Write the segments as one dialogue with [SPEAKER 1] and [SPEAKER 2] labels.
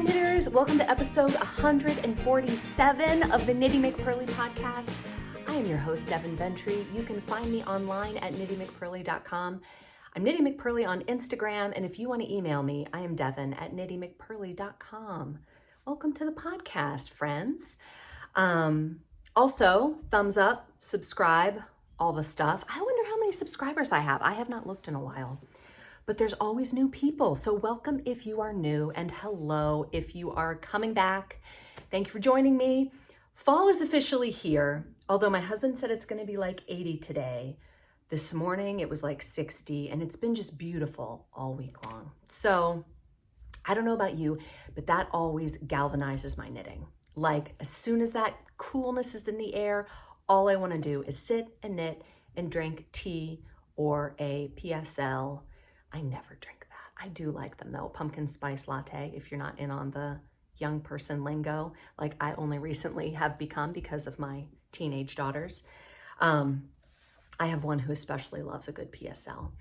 [SPEAKER 1] knitters, welcome to episode 147 of the Knitty McPurly podcast. I am your host, Devin Ventry. You can find me online at KnittyMcPurly.com. I'm Knitty McPurly on Instagram, and if you want to email me, I am Devin at KnittyMcPurly.com. Welcome to the podcast, friends. Also, thumbs up, subscribe, all the stuff. I wonder how many subscribers I have. I have not looked in a while. But there's always new people. So welcome if you are new, and hello if you are coming back. Thank you for joining me. Fall is officially here, although my husband said it's gonna be like 80 today. This morning it was like 60, and it's been just beautiful all week long. So I don't know about you, but that always galvanizes my knitting. Like as soon as that coolness is in the air, all I wanna do is sit and knit and drink tea or a PSL. I never drink that. I do like them though. Pumpkin spice latte, if you're not in on the young person lingo, like I only recently have become because of my teenage daughters. I have one who especially loves a good PSL.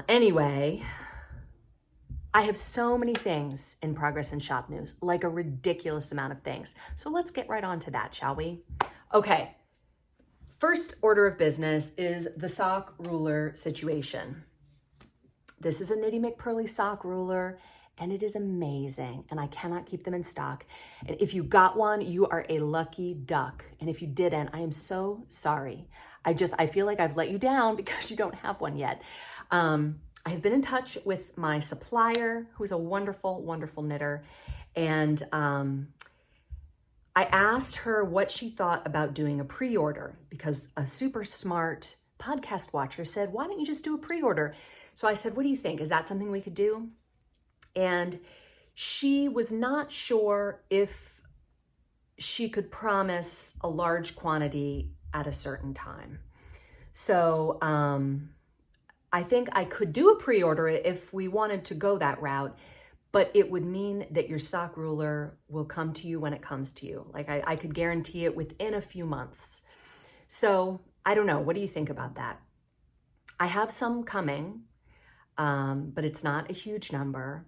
[SPEAKER 1] Anyway, I have so many things in progress in shop news, like a ridiculous amount of things. So let's get right on to that, shall we? Okay, first order of business is the sock ruler situation. This is a Knitty McPurly sock ruler, and it is amazing, and I cannot keep them in stock. And if you got one, you are a lucky duck. And if you didn't, I am so sorry. I feel like I've let you down because you don't have one yet. I have been in touch with my supplier, who's a wonderful, wonderful knitter. And I asked her what she thought about doing a pre-order, because a super smart podcast watcher said, why don't you just do a pre-order? So I said, what do you think? Is that something we could do? And she was not sure if she could promise a large quantity at a certain time. So I think I could do a pre-order if we wanted to go that route, but it would mean that your sock ruler will come to you when it comes to you. Like I could guarantee it within a few months. So I don't know. What do you think about that? I have some coming. But it's not a huge number.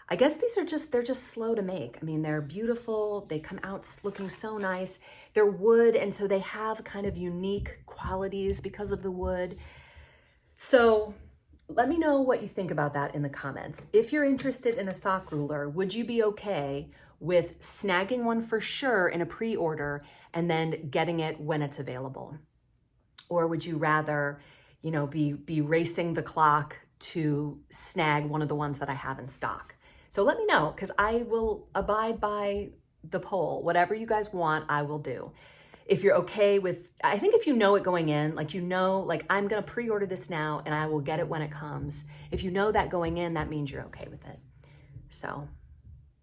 [SPEAKER 1] I guess they're just slow to make. I mean, they're beautiful. They come out looking so nice. They're wood, and so they have kind of unique qualities because of the wood. So let me know what you think about that in the comments. If you're interested in a sock ruler, would you be okay with snagging one for sure in a pre-order and then getting it when it's available? Or would you rather, be racing the clock to snag one of the ones that I have in stock? So let me know, because I will abide by the poll. Whatever you guys want, I will do. If you're okay with, I think if you know it going in, like I'm gonna pre-order this now and I will get it when it comes. If you know that going in, that means you're okay with it. So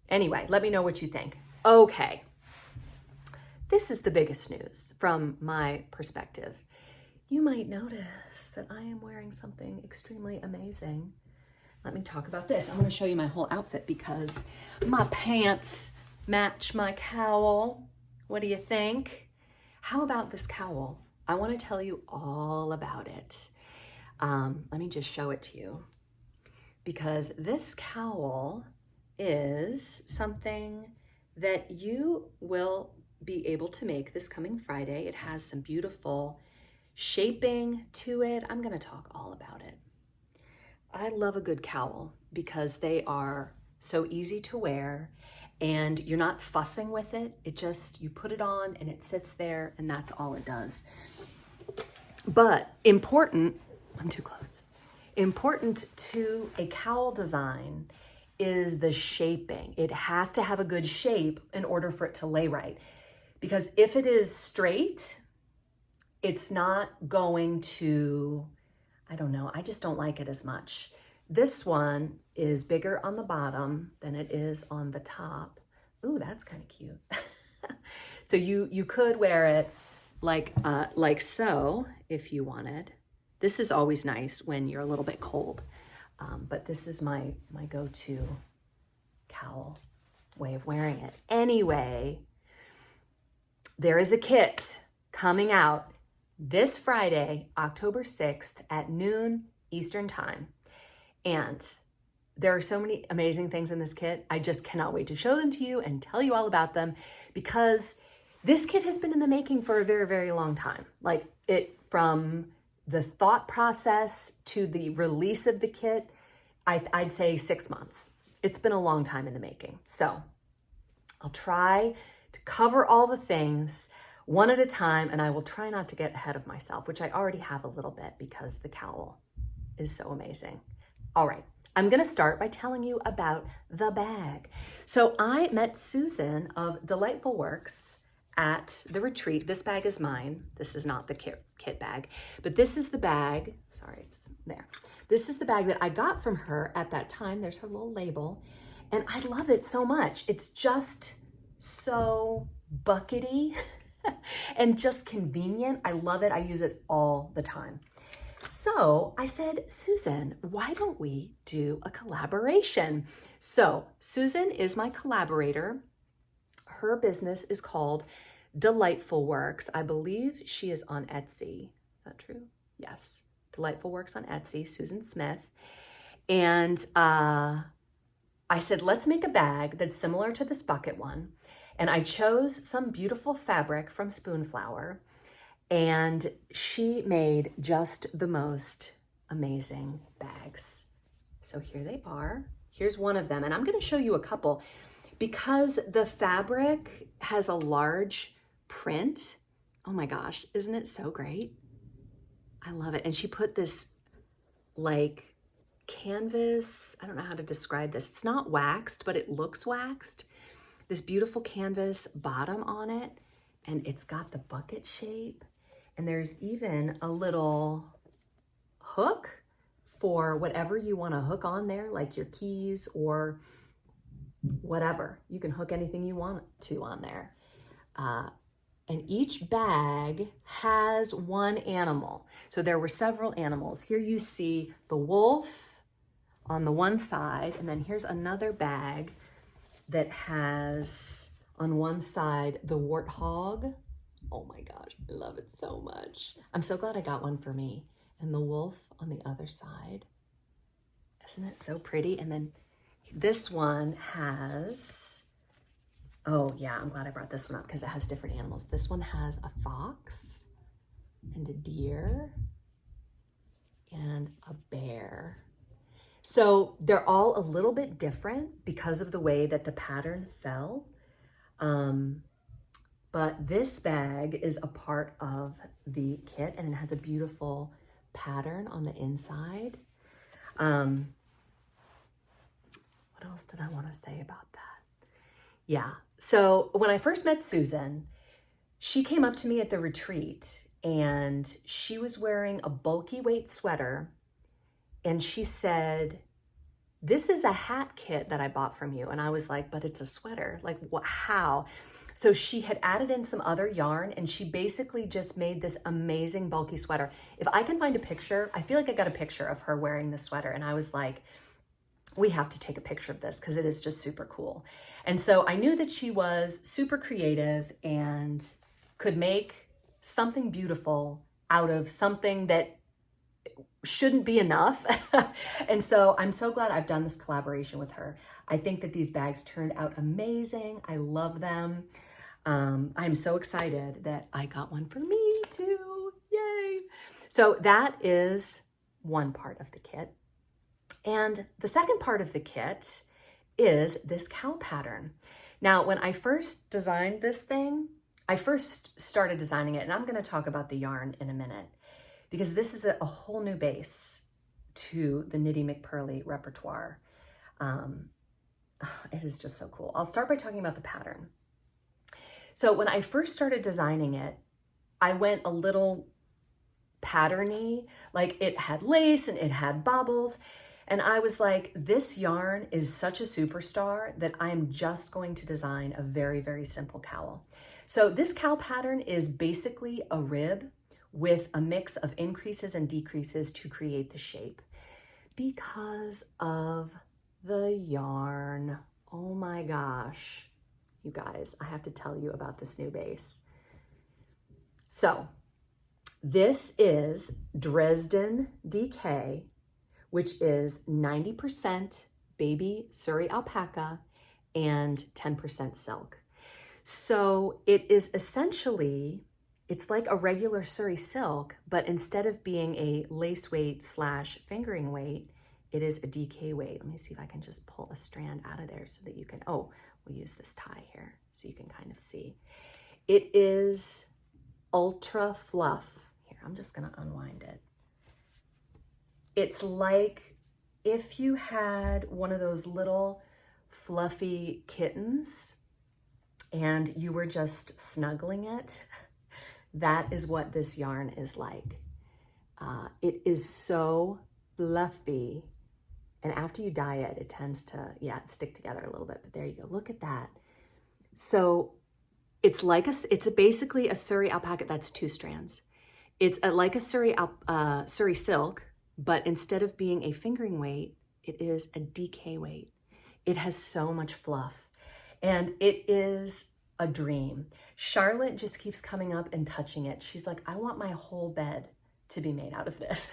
[SPEAKER 1] anyway, let me know what you think. Okay, this is the biggest news from my perspective. You might notice that I am wearing something extremely amazing. Let me talk about this. I'm going to show you my whole outfit because my pants match my cowl. What do you think? How about this cowl? I want to tell you all about it. Let me just show it to you, because this cowl is something that you will be able to make this coming Friday. It has some beautiful shaping to it. I'm going to talk all about it. I love a good cowl because they are so easy to wear and you're not fussing with it. You put it on and it sits there and that's all it does. But important to a cowl design is the shaping. It has to have a good shape in order for it to lay right. Because if it is straight, it's not going to, I don't know, I just don't like it as much. This one is bigger on the bottom than it is on the top. Ooh, that's kind of cute. So you could wear it like so if you wanted. This is always nice when you're a little bit cold. But this is my go-to cowl way of wearing it. Anyway, there is a kit coming out this Friday, October 6th at noon Eastern time. And there are so many amazing things in this kit. I just cannot wait to show them to you and tell you all about them, because this kit has been in the making for a very, very long time. Like, from the thought process to the release of the kit, I'd say 6 months. It's been a long time in the making. So I'll try to cover all the things one at a time, and I will try not to get ahead of myself, which I already have a little bit because the cowl is so amazing. All right, I'm gonna start by telling you about the bag. So I met Susan of Delightful Works at the retreat. This bag is mine. This is not the kit bag, but this is the bag. Sorry, it's there. This is the bag that I got from her at that time. There's her little label, and I love it so much. It's just so buckety and just convenient. I love it. I use it all the time. So I said, Susan, why don't we do a collaboration? So Susan is my collaborator. Her business is called Delightful Works. I believe she is on Etsy. Is that true? Yes. Delightful Works on Etsy, Susan Smith. And I said, let's make a bag that's similar to this bucket one. And I chose some beautiful fabric from Spoonflower, and she made just the most amazing bags. So here they are. Here's one of them, and I'm going to show you a couple because the fabric has a large print. Oh my gosh, isn't it so great? I love it. And she put this like canvas, I don't know how to describe this. It's not waxed, but it looks waxed. This beautiful canvas bottom on it, and it's got the bucket shape. And there's even a little hook for whatever you want to hook on there, like your keys or whatever. You can hook anything you want to on there. And each bag has one animal. So there were several animals. Here you see the wolf on the one side, and then here's another bag that has on one side the warthog. Oh my gosh, I love it so much. I'm so glad I got one for me. And the wolf on the other side. Isn't it so pretty? And then this one has, oh yeah, I'm glad I brought this one up because it has different animals. This one has a fox and a deer and a bear. So they're all a little bit different because of the way that the pattern fell. But this bag is a part of the kit, and it has a beautiful pattern on the inside. What else did I want to say about that? Yeah, so when I first met Susan, she came up to me at the retreat, and she was wearing a bulky weight sweater, and she said, this is a hat kit that I bought from you. And I was like, but it's a sweater. Like, what? How? So she had added in some other yarn, and she basically just made this amazing bulky sweater. If I can find a picture, I feel like I got a picture of her wearing the sweater, and I was like, we have to take a picture of this because it is just super cool. And so I knew that she was super creative and could make something beautiful out of something that shouldn't be enough. And so I'm so glad I've done this collaboration with her. I think that these bags turned out amazing. I love them. I'm so excited that I got one for me too. Yay. So that is one part of the kit. And the second part of the kit is this cow pattern. Now, when I first designed this thing, I first started designing it, and I'm going to talk about the yarn in a minute, because this is a whole new base to the Knitty McPurly repertoire. It is just so cool. I'll start by talking about the pattern. So when I first started designing it, I went a little patterny, like it had lace and it had bobbles. And I was like, this yarn is such a superstar that I'm just going to design a very, very simple cowl. So this cowl pattern is basically a rib with a mix of increases and decreases to create the shape because of the yarn. Oh my gosh. You guys, I have to tell you about this new base. So this is Dresden DK, which is 90% baby Surrey alpaca and 10% silk. So it is essentially, it's like a regular Surrey silk, but instead of being a lace weight / fingering weight, it is a DK weight. Let me see if I can just pull a strand out of there so that you can, oh, we'll use this tie here so you can kind of see. It is ultra fluff. Here, I'm just gonna unwind it. It's like if you had one of those little fluffy kittens and you were just snuggling it. That is what this yarn is like. It is so fluffy. And after you dye it, it tends to, stick together a little bit. But there you go. Look at that. So it's like it's basically a Surrey alpaca. That's 2 strands. It's like a Surrey silk, but instead of being a fingering weight, it is a DK weight. It has so much fluff, and it is a dream. Charlotte just keeps coming up and touching it. She's like, I want my whole bed to be made out of this.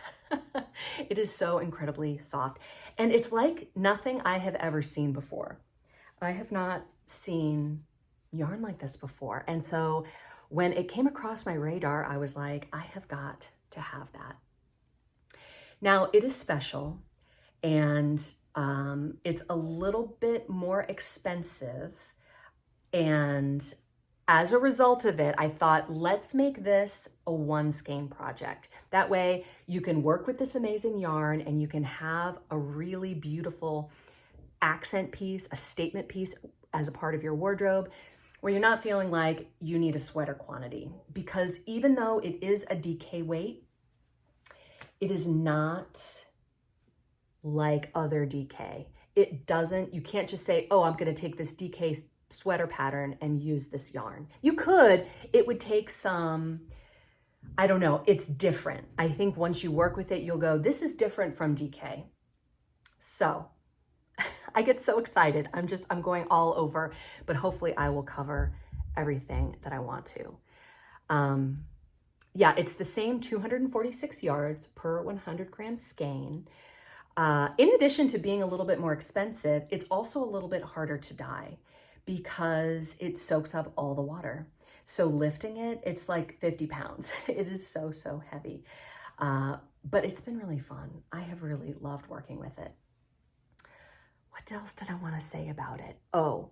[SPEAKER 1] It is so incredibly soft. And it's like nothing I have ever seen before. I have not seen yarn like this before. And so when it came across my radar, I was like, I have got to have that. Now it is special, and it's a little bit more expensive. And as a result of it, I thought, let's make this a 1 skein project. That way you can work with this amazing yarn and you can have a really beautiful accent piece, a statement piece as a part of your wardrobe, where you're not feeling like you need a sweater quantity. Because even though it is a DK weight, it is not like other DK. It doesn't, you can't just say, oh, I'm gonna take this DK sweater pattern and use this yarn. You could, it would take some, I don't know, it's different. I think once you work with it, you'll go, this is different from DK. So I get so excited. I'm going all over, but hopefully I will cover everything that I want to. Yeah, it's the same 246 yards per 100 gram skein. In addition to being a little bit more expensive, it's also a little bit harder to dye because it soaks up all the water. So lifting it, it's like 50 pounds. It is so, so heavy. But it's been really fun. I have really loved working with it. What else did I want to say about it? Oh,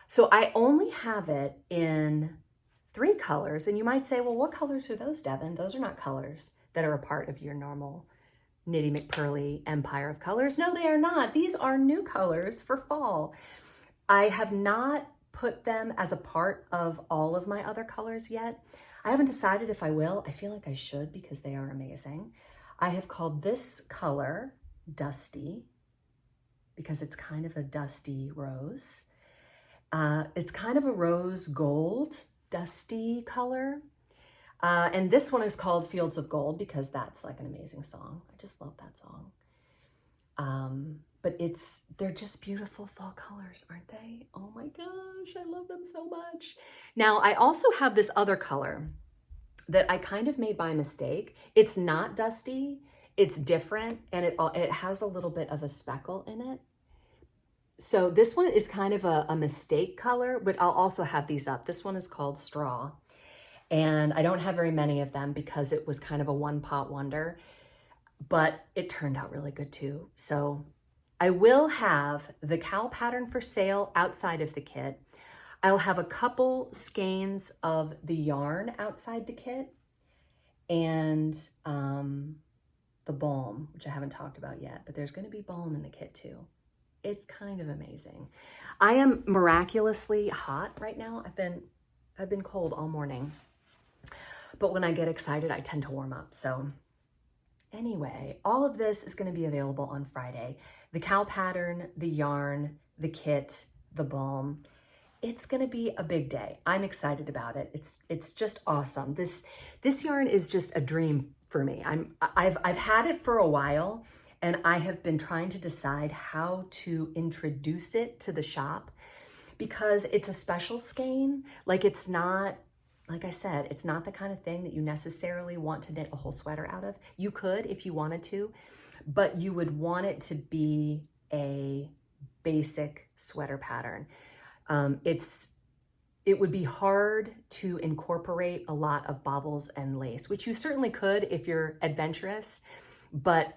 [SPEAKER 1] so I only have it in 3 colors. And you might say, well, what colors are those, Devin? Those are not colors that are a part of your normal Knitty McPurly empire of colors. No, they are not. These are new colors for fall. I have not put them as a part of all of my other colors yet. I haven't decided if I will. I feel like I should because they are amazing. I have called this color Dusty because it's kind of a dusty rose. It's kind of a rose gold, dusty color. And this one is called Fields of Gold because that's like an amazing song. I just love that song. But they're just beautiful fall colors, aren't they? Oh my gosh, I love them so much. Now, I also have this other color that I kind of made by mistake. It's not dusty, it's different, and it has a little bit of a speckle in it. So this one is kind of a mistake color, but I'll also have these up. This one is called Straw, and I don't have very many of them because it was kind of a one-pot wonder, but it turned out really good too. So I will have the cowl pattern for sale outside of the kit. I'll have a couple skeins of the yarn outside the kit and the balm, which I haven't talked about yet, but there's going to be balm in the kit too. It's kind of amazing. I am miraculously hot right now. I've been cold all morning, but when I get excited, I tend to warm up. So anyway, all of this is going to be available on Friday. The cowl pattern, the yarn, the kit, the balm. It's going to be a big day. I'm excited about it. It's just awesome. This yarn is just a dream for me. I've had it for a while, and I have been trying to decide how to introduce it to the shop because it's a special skein. Like it's not, like I said, it's not the kind of thing that you necessarily want to knit a whole sweater out of. You could if you wanted to, but you would want it to be a basic sweater pattern. It would be hard to incorporate a lot of bobbles and lace, which you certainly could if you're adventurous, but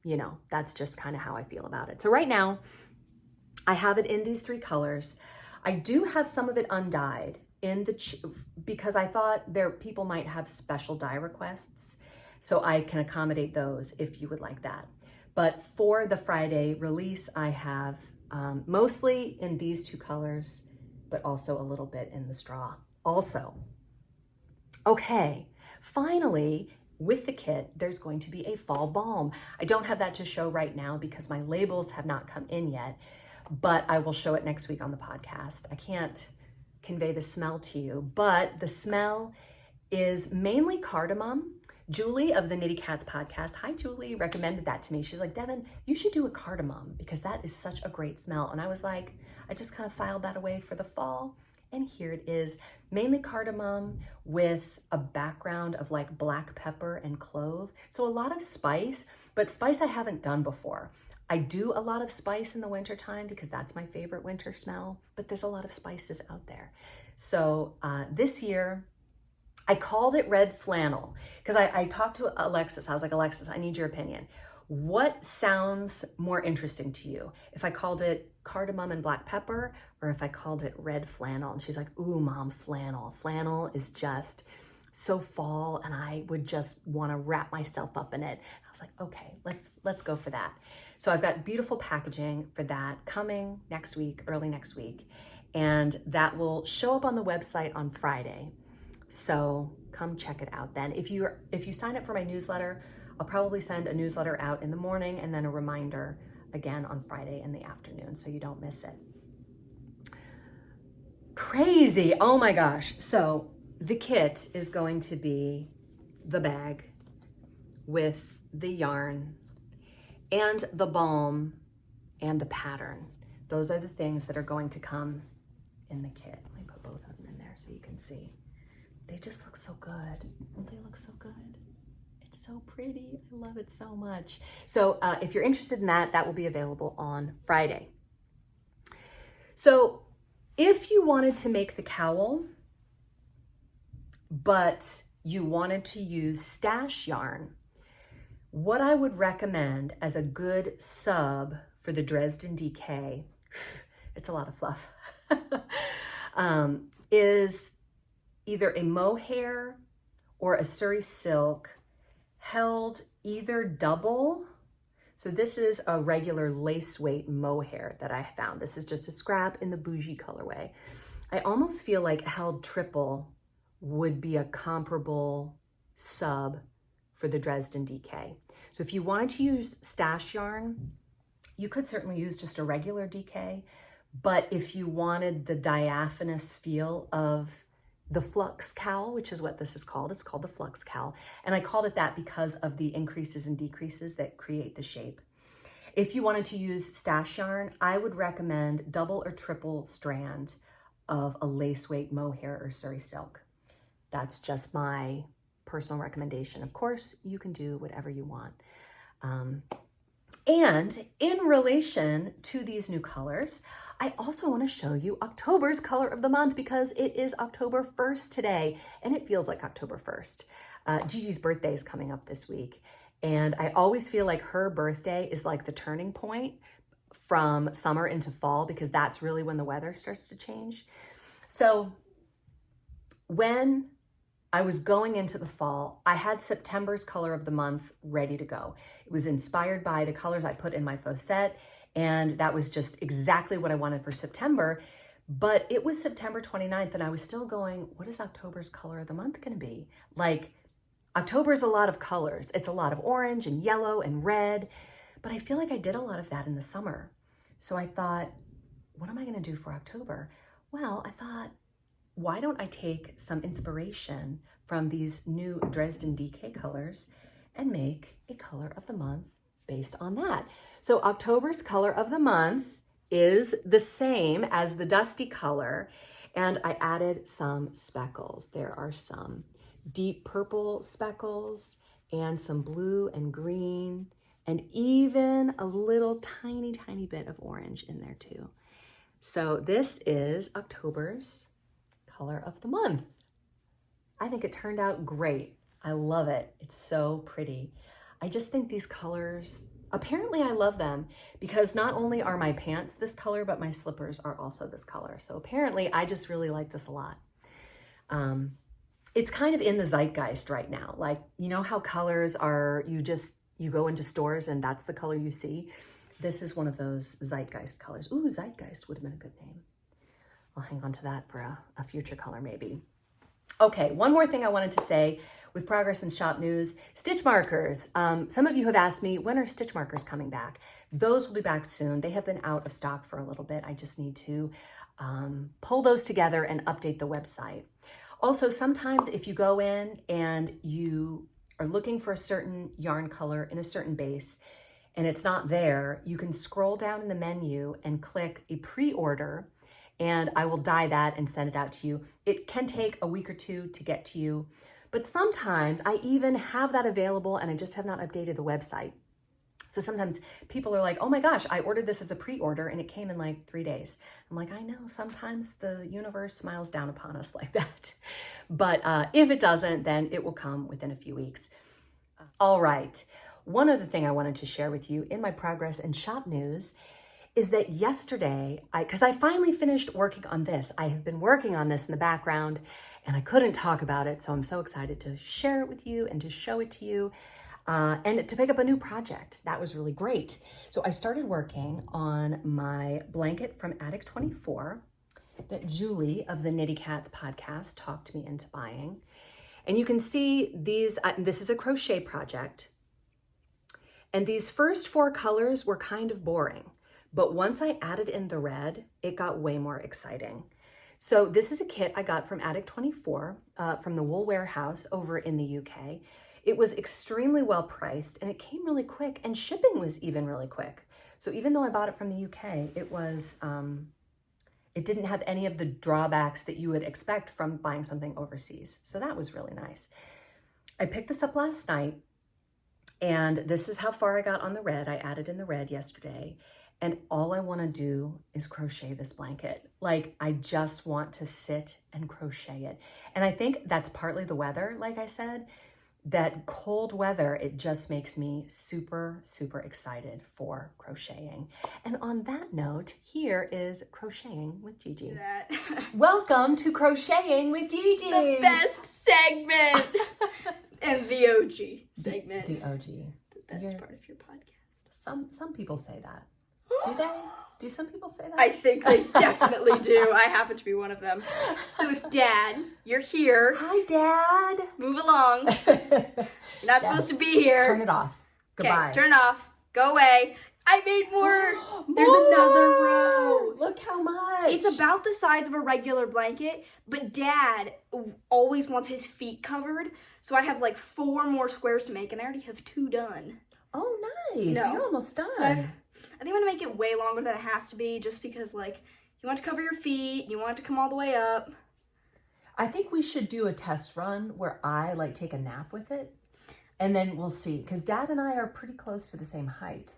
[SPEAKER 1] you know, that's just kind of how I feel about it. So right now, I have it in these 3 colors. I do have some of it undyed in the because I thought people might have special dye requests, so I can accommodate those if you would like that. But for the Friday release, I have mostly in these 2 colors, but also a little bit in the straw also. Okay, finally, with the kit, there's going to be a fall balm. I don't have that to show right now because my labels have not come in yet, but I will show it next week on the podcast. I can't convey the smell to you, but the smell is mainly cardamom. Julie of the Knitty Cats podcast, hi Julie, recommended that to me. She's like, Devin, you should do a cardamom because that is such a great smell. And I was like, I just kind of filed that away for the fall. And here it is, mainly cardamom with a background of like black pepper and clove. So a lot of spice, but spice I haven't done before. I do a lot of spice in the wintertime because that's my favorite winter smell, but there's a lot of spices out there. So this year, I called it red flannel because I talked to Alexis. I was like, Alexis, I need your opinion. What sounds more interesting to you? If I called it cardamom and black pepper, or if I called it red flannel? And she's like, ooh, Mom, flannel. Flannel is just so fall, and I would just want to wrap myself up in it. I was like, okay, let's go for that. So I've got beautiful packaging for that coming next week, early next week, and that will show up on the website on Friday. So come check it out then. If you sign up for my newsletter, I'll probably send a newsletter out in the morning and then a reminder again on Friday in the afternoon so you don't miss it. Crazy, oh my gosh. So the kit is going to be the bag with the yarn and the balm and the pattern. Those are the things that are going to come in the kit. Let me put both of them in there so you can see. They just look so good. Don't they look so good? It's so pretty. I love it so much. So if you're interested in that, that will be available on Friday. So if you wanted to make the cowl, but you wanted to use stash yarn, what I would recommend as a good sub for the Dresden DK, it's a lot of fluff, is either a mohair or a Surrey silk held either double. So this is a regular lace weight mohair that I found. This is just a scrap in the bougie colorway. I almost feel like held triple would be a comparable sub for the Dresden DK. So if you wanted to use stash yarn, you could certainly use just a regular DK, but if you wanted the diaphanous feel of the flux cowl, which is what this is called. It's called the flux cowl. And I called it that because of the increases and decreases that create the shape. If you wanted to use stash yarn, I would recommend double or triple strand of a lace weight mohair or Surrey silk. That's just my personal recommendation. Of course, you can do whatever you want. And in relation to these new colors, I also want to show you October's color of the month because it is October 1st today, and it feels like October 1st. Gigi's birthday is coming up this week, and I always feel like her birthday is like the turning point from summer into fall because that's really when the weather starts to change. So when I was going into the fall, I had September's color of the month ready to go. It was inspired by the colors I put in my faux set, and that was just exactly what I wanted for September. But it was September 29th, and I was still going, what is October's color of the month going to be? Like, October is a lot of colors. It's a lot of orange and yellow and red, but I feel like I did a lot of that in the summer. So I thought, what am I going to do for October? Well, I thought, why don't I take some inspiration from these new Dresden DK colors and make a color of the month based on that. So October's color of the month is the same as the dusty color, and I added some speckles. There are some deep purple speckles and some blue and green and even a little tiny, tiny bit of orange in there too. So this is October's color of the month. I think it turned out great. I love it. It's so pretty. I just think these colors, apparently I love them because not only are my pants this color, but my slippers are also this color. So apparently I just really like this a lot. It's kind of in the zeitgeist right now. Like, you know how colors are, you go into stores and that's the color you see. This is one of those zeitgeist colors. Ooh, zeitgeist would have been a good name. I'll hang on to that for a future color maybe. Okay, one more thing I wanted to say with progress and shop news, stitch markers. Some of you have asked me, when are stitch markers coming back? Those will be back soon. They have been out of stock for a little bit. I just need to pull those together and update the website. Also, sometimes if you go in and you are looking for a certain yarn color in a certain base and it's not there, you can scroll down in the menu and click a pre-order, and I will dye that and send it out to you. It can take a week or two to get to you, but sometimes I even have that available and I just have not updated the website. So sometimes people are like, oh my gosh, I ordered this as a pre-order and it came in like 3 days. I'm like, I know, sometimes the universe smiles down upon us like that. But if it doesn't, then it will come within a few weeks. All right, one other thing I wanted to share with you in my progress and shop news is that yesterday, because I finally finished working on this. I have been working on this in the background and I couldn't talk about it. So I'm so excited to share it with you and to show it to you and to pick up a new project. That was really great. So I started working on my blanket from Attic 24 that Julie of the Knitty Cats podcast talked me into buying. And you can see these, this is a crochet project. And these first 4 colors were kind of boring. But once I added in the red, it got way more exciting. So this is a kit I got from Attic 24 from the Wool Warehouse over in the UK. It was extremely well priced and it came really quick, and shipping was even really quick. So even though I bought it from the UK, it didn't have any of the drawbacks that you would expect from buying something overseas. So that was really nice. I picked this up last night and this is how far I got on the red. I added in the red yesterday. And all I want to do is crochet this blanket. Like, I just want to sit and crochet it. And I think that's partly the weather, like I said. That cold weather, it just makes me super, super excited for crocheting. And on that note, here is Crocheting with Gigi. Welcome to Crocheting with Gigi.
[SPEAKER 2] The best segment. And the OG segment.
[SPEAKER 1] The OG.
[SPEAKER 2] The best part of your podcast.
[SPEAKER 1] Some people say that. Do they? Do some people say that?
[SPEAKER 2] I think they definitely do. I happen to be one of them. So if Dad, you're here.
[SPEAKER 1] Hi, Dad.
[SPEAKER 2] Move along. You're not supposed to be here.
[SPEAKER 1] Turn it off. Goodbye.
[SPEAKER 2] Okay, turn off. Go away. I made more. There's another row.
[SPEAKER 1] Look how much.
[SPEAKER 2] It's about the size of a regular blanket, but Dad always wants his feet covered. So I have like 4 more squares to make, and I already have 2 done.
[SPEAKER 1] Oh, nice.
[SPEAKER 2] No.
[SPEAKER 1] You're almost done.
[SPEAKER 2] So I think I'm gonna make it way longer than it has to be, just because like you want to cover your feet, you want it to come all the way up.
[SPEAKER 1] I think we should do a test run where I like take a nap with it, and then we'll see. Because Dad and I are pretty close to the same height.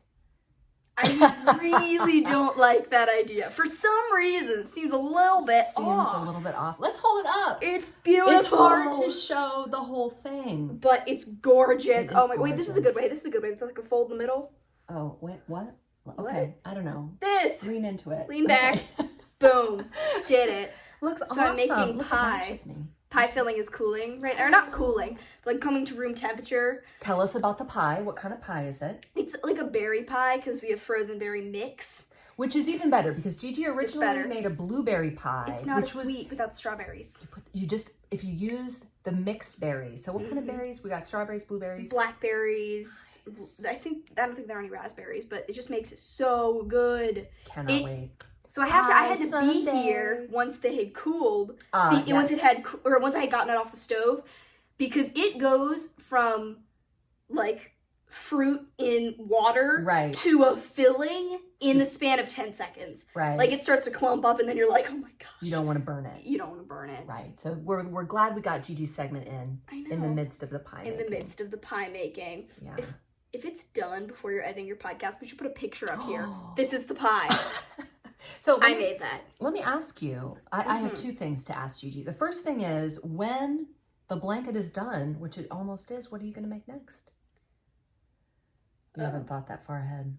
[SPEAKER 2] I really don't like that idea. For some reason, it seems a little bit off.
[SPEAKER 1] Seems a little bit off. Let's hold it up.
[SPEAKER 2] It's beautiful.
[SPEAKER 1] It's hard to show the whole thing.
[SPEAKER 2] But it's gorgeous.
[SPEAKER 1] It
[SPEAKER 2] oh my,
[SPEAKER 1] gorgeous.
[SPEAKER 2] Wait, this is a good way. This is a good way. I feel like a fold in the middle.
[SPEAKER 1] Oh, wait, what? Okay, I don't know.
[SPEAKER 2] This.
[SPEAKER 1] Lean into it.
[SPEAKER 2] Lean back. Boom. Did it.
[SPEAKER 1] Looks
[SPEAKER 2] so
[SPEAKER 1] awesome.
[SPEAKER 2] I'm making
[SPEAKER 1] Look,
[SPEAKER 2] pie.
[SPEAKER 1] it matches me.
[SPEAKER 2] Pie filling is cooling, right? Or not cooling, but like coming to room temperature.
[SPEAKER 1] Tell us about the pie. What kind of pie is it?
[SPEAKER 2] It's like a berry pie because we have frozen berry mix.
[SPEAKER 1] Which is even better because Gigi originally made a blueberry pie.
[SPEAKER 2] It's not sweet without strawberries.
[SPEAKER 1] If you use the mixed berries. So what kind of berries? We got strawberries, blueberries.
[SPEAKER 2] Blackberries. I don't think there are any raspberries, but it just makes it so good.
[SPEAKER 1] Cannot wait.
[SPEAKER 2] So I had to be here once they had cooled. Once I had gotten it off the stove, because it goes from like fruit in water to a filling in the span of 10 seconds.
[SPEAKER 1] Right.
[SPEAKER 2] Like it starts to clump up and then you're like, oh my gosh.
[SPEAKER 1] You don't want to burn it.
[SPEAKER 2] You don't want to burn it.
[SPEAKER 1] Right. So we're glad we got Gigi's segment in the midst of the pie making.
[SPEAKER 2] In the midst of the pie making.
[SPEAKER 1] Yeah.
[SPEAKER 2] if it's done before you're editing your podcast, we should put a picture up here. This is the pie.
[SPEAKER 1] So
[SPEAKER 2] I made that.
[SPEAKER 1] Let me ask you, I have two things to ask Gigi. The first thing is, when the blanket is done, which it almost is, what are you going to make next? You haven't thought that far ahead.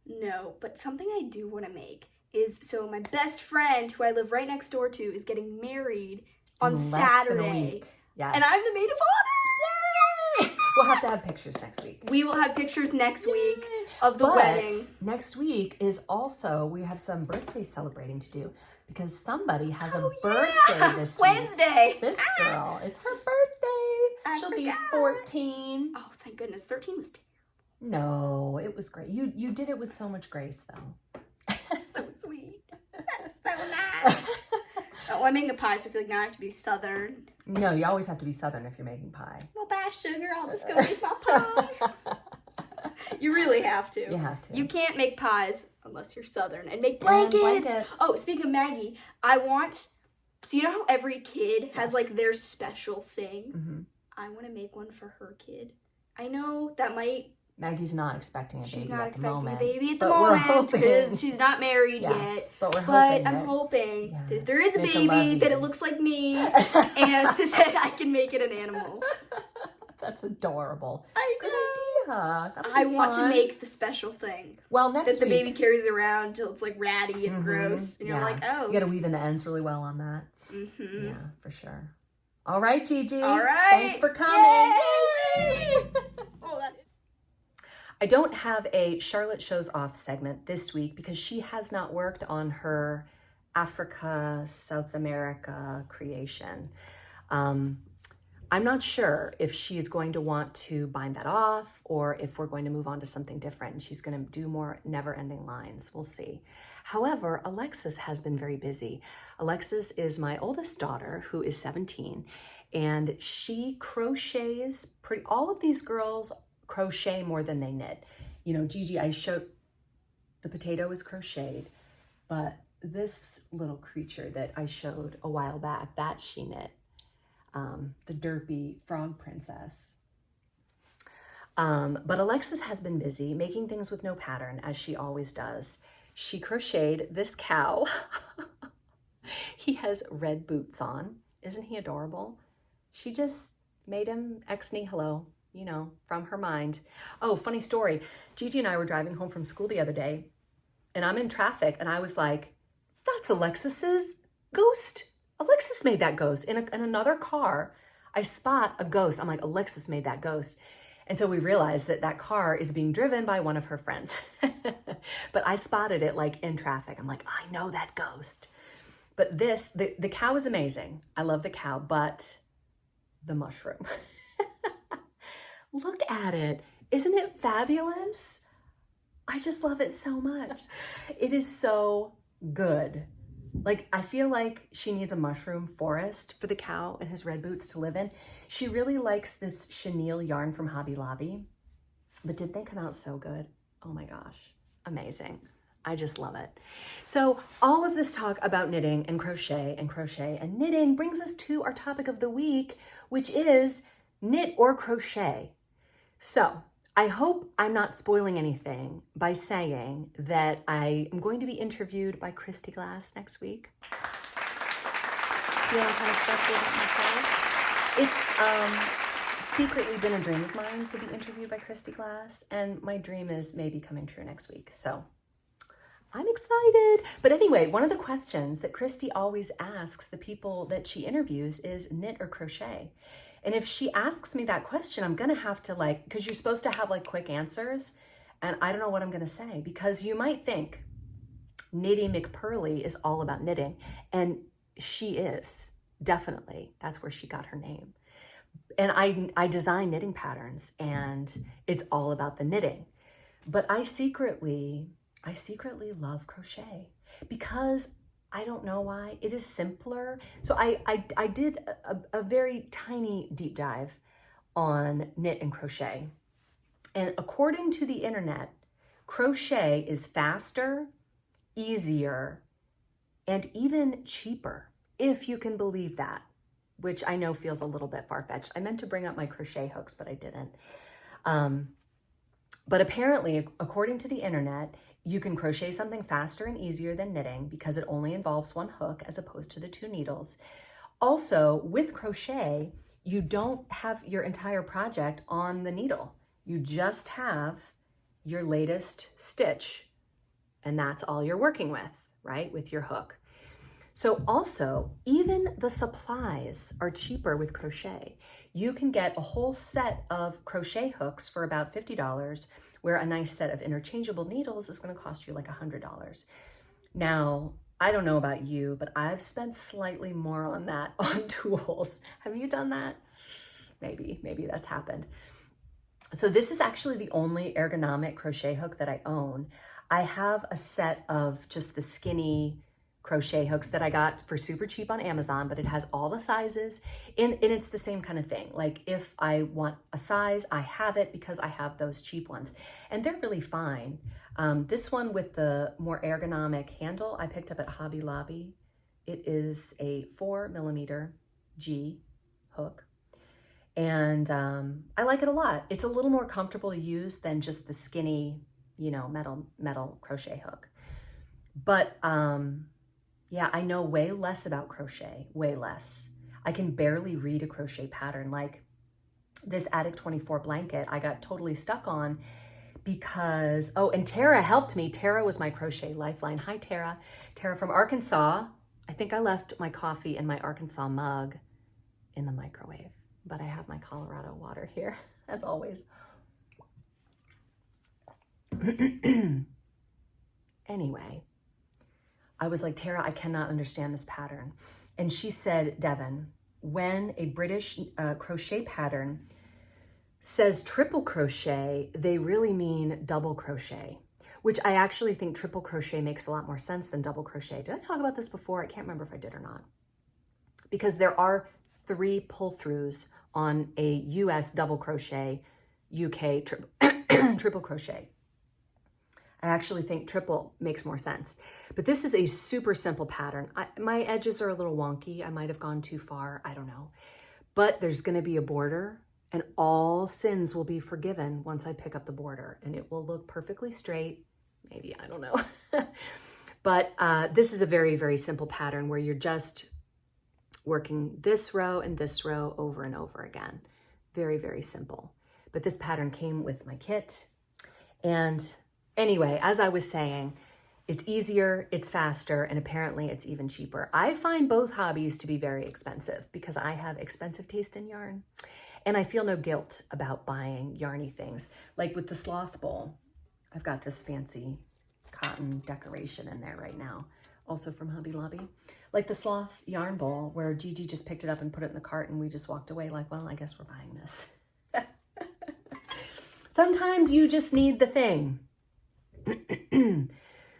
[SPEAKER 2] No, but something I do want to make is, so my best friend, who I live right next door to, is getting married on Saturday.
[SPEAKER 1] Yes.
[SPEAKER 2] And I'm the maid of honor.
[SPEAKER 1] We'll have to have pictures next week.
[SPEAKER 2] We will have pictures next week of the wedding.
[SPEAKER 1] Next week is also, we have some birthday celebrating to do because somebody has a birthday this
[SPEAKER 2] Wednesday.
[SPEAKER 1] week. This girl, it's her birthday. She'll be 14.
[SPEAKER 2] Oh, thank goodness. 13 was terrible.
[SPEAKER 1] No, it was great. You did it with so much grace, though.
[SPEAKER 2] That's so sweet. That's so nice. Oh, I'm making a pie, so I feel like now I have to be Southern.
[SPEAKER 1] No, you always have to be Southern if you're making pie.
[SPEAKER 2] Well, bye, sugar. I'll just go make my pie. You really have to.
[SPEAKER 1] You have to.
[SPEAKER 2] You can't make pies unless you're Southern and make blankets. Oh, speaking of Maggie, so you know how every kid has like their special thing? Mm-hmm. I want to make one for her kid. I know that
[SPEAKER 1] Maggie's not expecting a baby
[SPEAKER 2] She's not
[SPEAKER 1] at
[SPEAKER 2] expecting
[SPEAKER 1] the moment.
[SPEAKER 2] a baby at the moment because she's not married yet.
[SPEAKER 1] But
[SPEAKER 2] I'm hoping that if there is a baby, that it looks like me and that I can make it an animal.
[SPEAKER 1] That's adorable.
[SPEAKER 2] I know.
[SPEAKER 1] Good idea.
[SPEAKER 2] I want to make the special thing.
[SPEAKER 1] Well, next week.
[SPEAKER 2] That the baby carries around till it's like ratty and gross. And you're like, oh.
[SPEAKER 1] You got to weave in the ends really well on that. Mm-hmm. Yeah, for sure. All right, Gigi.
[SPEAKER 2] All right.
[SPEAKER 1] Thanks for coming.
[SPEAKER 2] Yay!
[SPEAKER 1] I don't have a Charlotte Shows Off segment this week because she has not worked on her Africa, South America creation. I'm not sure if she's going to want to bind that off or if we're going to move on to something different and she's going to do more never-ending lines. We'll see. However, Alexis has been very busy. Alexis is my oldest daughter, who is 17, and she crochets all of these girls crochet more than they knit. You know, Gigi, I showed the potato is crocheted, but this little creature that I showed a while back, that she knit, the derpy frog princess. But Alexis has been busy making things with no pattern, as she always does. She crocheted this cow. He has red boots on. Isn't he adorable? She just made him ex nihilo, you know, from her mind. Oh, funny story. Gigi and I were driving home from school the other day, and I'm in traffic, and I was like, that's Alexis's ghost. Alexis made that ghost. In another car, I spot a ghost. I'm like, Alexis made that ghost. And so we realized that that car is being driven by one of her friends. But I spotted it like in traffic. I'm like, I know that ghost. But the cow is amazing. I love the cow, but the mushroom. Look at it. Isn't it fabulous? I just love it so much. It is so good. Like, I feel like she needs a mushroom forest for the cow and his red boots to live in. She really likes this chenille yarn from Hobby Lobby. But did they come out so good? Oh my gosh, amazing. I just love it. So all of this talk about knitting and crochet and knitting brings us to our topic of the week, which is knit or crochet. So I hope I'm not spoiling anything by saying that I am going to be interviewed by Christy Glass next week. Feeling kind of special about myself. It's secretly been a dream of mine to be interviewed by Christy Glass, and my dream is maybe coming true next week. So I'm excited. But anyway, one of the questions that Christy always asks the people that she interviews is knit or crochet. And if she asks me that question, I'm going to have to because you're supposed to have quick answers. And I don't know what I'm going to say, because you might think Knitty McPurly is all about knitting. And she is, definitely. That's where she got her name. And I design knitting patterns, and it's all about the knitting. But I secretly love crochet because I don't know why. It is simpler. So I did a very tiny deep dive on knit and crochet. And according to the internet, crochet is faster, easier, and even cheaper, if you can believe that, which I know feels a little bit far-fetched. I meant to bring up my crochet hooks, but I didn't. But apparently, according to the internet, you can crochet something faster and easier than knitting because it only involves one hook as opposed to the 2 needles. Also, with crochet, you don't have your entire project on the needle. You just have your latest stitch, and that's all you're working with, right? With your hook. So also, even the supplies are cheaper with crochet. You can get a whole set of crochet hooks for about $50, where a nice set of interchangeable needles is going to cost you like $100. Now, I don't know about you, but I've spent slightly more on that on tools. Have you done that? Maybe that's happened. So this is actually the only ergonomic crochet hook that I own. I have a set of just the skinny crochet hooks that I got for super cheap on Amazon, but it has all the sizes and it's the same kind of thing. Like if I want a size, I have it because I have those cheap ones and they're really fine. This one with the more ergonomic handle, I picked up at Hobby Lobby. It is a 4mm G hook. And I like it a lot. It's a little more comfortable to use than just the skinny, metal crochet hook. But yeah, I know way less about crochet, way less. I can barely read a crochet pattern. Like this Attic 24 blanket, I got totally stuck on because, and Tara helped me. Tara was my crochet lifeline. Hi, Tara. Tara from Arkansas. I think I left my coffee and my Arkansas mug in the microwave, but I have my Colorado water here, as always. Anyway, I was like, Tara, I cannot understand this pattern. And she said, Devin, when a British crochet pattern says triple crochet, they really mean double crochet, which I actually think triple crochet makes a lot more sense than double crochet. Did I talk about this before? I can't remember if I did or not. Because there are 3 pull-throughs on a US double crochet, UK triple crochet. I actually think triple makes more sense. But this is a super simple pattern. My edges are a little wonky. I might have gone too far. I don't know. But there's going to be a border and all sins will be forgiven once I pick up the border and it will look perfectly straight. Maybe, I don't know. But this is a very, very simple pattern where you're just working this row and this row over and over again. Very, very simple. But this pattern came with my kit. And anyway, as I was saying, it's easier, it's faster, and apparently it's even cheaper. I find both hobbies to be very expensive because I have expensive taste in yarn. And I feel no guilt about buying yarny things. Like with the sloth bowl, I've got this fancy cotton decoration in there right now, also from Hobby Lobby. Like the sloth yarn bowl where Gigi just picked it up and put it in the cart and we just walked away like, well, I guess we're buying this. Sometimes you just need the thing.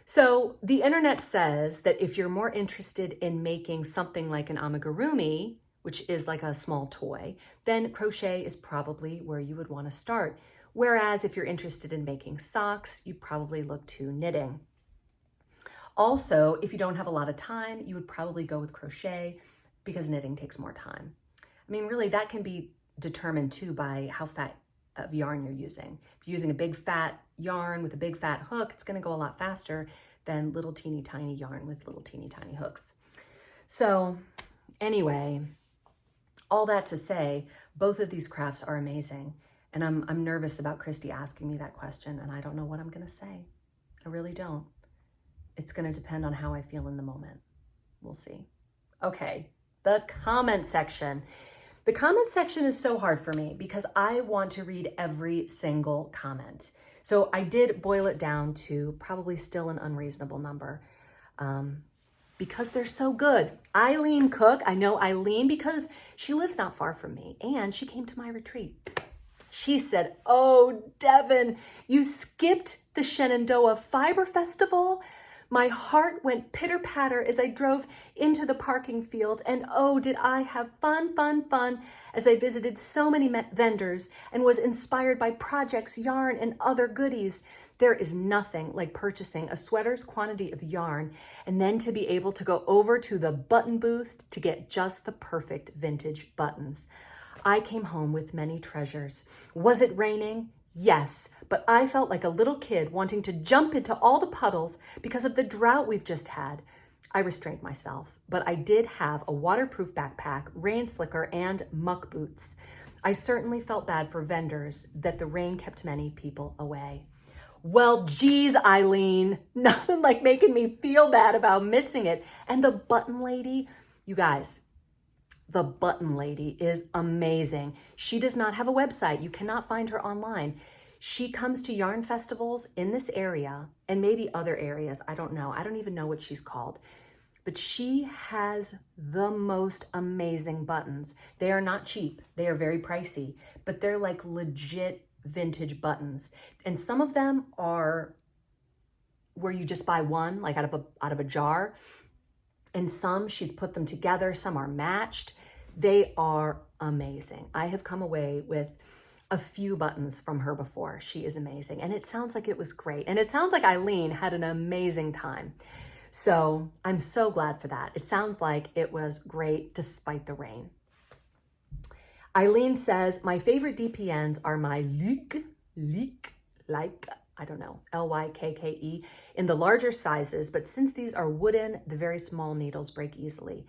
[SPEAKER 1] So the internet says that if you're more interested in making something like an amigurumi, which is like a small toy, then crochet is probably where you would want to start. Whereas if you're interested in making socks, you probably look to knitting. Also, if you don't have a lot of time, you would probably go with crochet because knitting takes more time. I mean, really, that can be determined too by how fat of yarn you're using. If you're using a big fat yarn with a big fat hook, it's going to go a lot faster than little teeny tiny yarn with little teeny tiny hooks. So anyway, all that to say, both of these crafts are amazing. And I'm nervous about Christy asking me that question and I don't know what I'm going to say. I really don't. It's going to depend on how I feel in the moment. We'll see. Okay, the comment section. The comment section is so hard for me because I want to read every single comment. So I did boil it down to probably still an unreasonable number because they're so good. Eileen Cook, I know Eileen because she lives not far from me and she came to my retreat. She said, oh, Devin, you skipped the Shenandoah Fiber Festival. My heart went pitter-patter as I drove into the parking field, and oh, did I have fun, fun, fun as I visited so many vendors and was inspired by projects, yarn, and other goodies. There is nothing like purchasing a sweater's quantity of yarn and then to be able to go over to the button booth to get just the perfect vintage buttons. I came home with many treasures. Was it raining? Yes, but I felt like a little kid wanting to jump into all the puddles because of the drought we've just had. I restrained myself, but I did have a waterproof backpack, rain slicker, and muck boots. I certainly felt bad for vendors that the rain kept many people away. Well, geez, Eileen, nothing like making me feel bad about missing it. And the button lady, you guys, the button lady is amazing. She does not have a website. You cannot find her online. She comes to yarn festivals in this area and maybe other areas. I don't know. I don't even know what she's called. But she has the most amazing buttons. They are not cheap. They are very pricey, but they're like legit vintage buttons. And some of them are where you just buy one, like out of a jar. And some she's put them together. Some are matched. They are amazing. I have come away with a few buttons from her before. She is amazing. And it sounds like it was great. And it sounds like Eileen had an amazing time. So I'm so glad for that. It sounds like it was great despite the rain. Eileen says, my favorite DPNs are my I don't know, Lykke, in the larger sizes, but since these are wooden, the very small needles break easily.